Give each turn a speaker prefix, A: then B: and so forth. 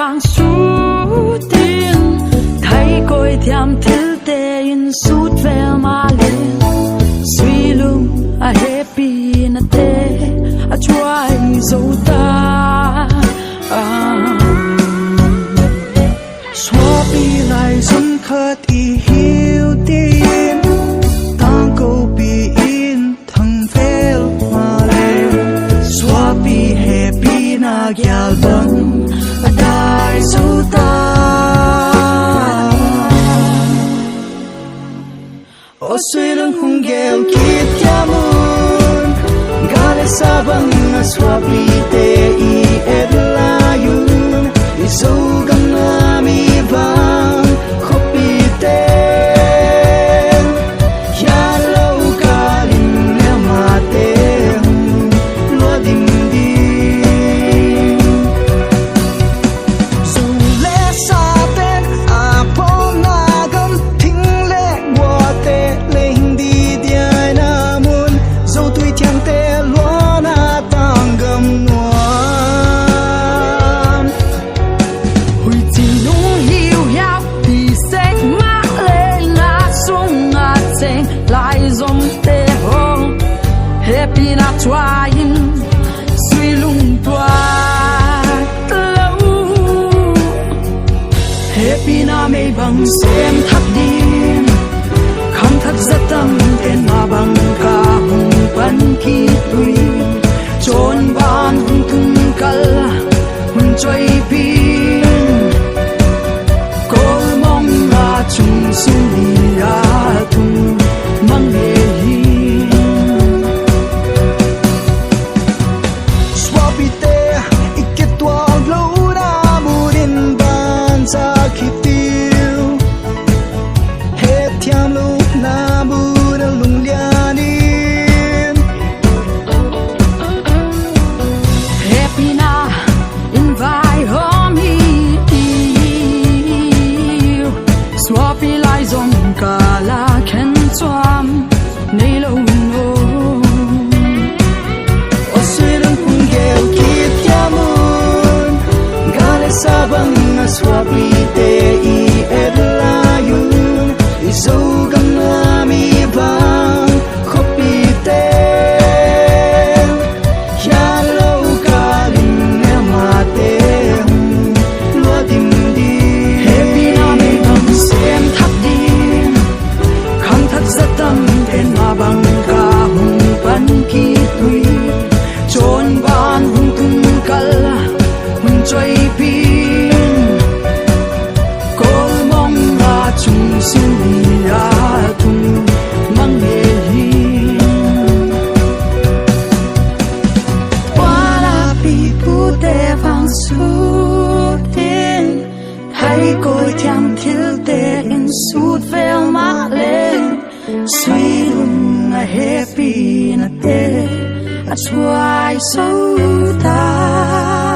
A: vang suốt tiếng thấy côi thiam thiếu tê in suốt về mà lên suy lung a happy na tê a try dấu ta xóa đi lại dần khát y hiu tin tang câu bi in thằng phèo mà lên xóa bi happy na gyal bang Dai suta O suy lung hung gel kit yamun Gale sabang aswabi te I edlayun Isogang nami bang Kopi te Yalaw kalim nemate Loading Happy na trying suy lung tua lâu Happy na mây bằng xem thắt điên không thắt rất tâm tên mà bằng cả hùng vẫn khi tùy trốn ban hùng tung cල් hùng chơi pin cô mong là chung xuống đi thùng mang nghề Swappy lies on Kala Ken Swam Nilo no O Sweden Hungel Kit Yamun Gale Sabang Swappy Te I Edlayun Isogang Nami Bang Kopi Te Yalaw Kalim Nemate Loading xem thắt điên không thắt rất tâm tên mà bằng cả hùng vẫn khi tùy trốn ban hùng tung cl hùng chơi pin cô mong là chung xin đi thùng mang nghề hiên qua là bị bút tê vang suốt tiên thấy côi thiam thiếu tê in suốt về mà lên suy lung a happy na tê a try so ta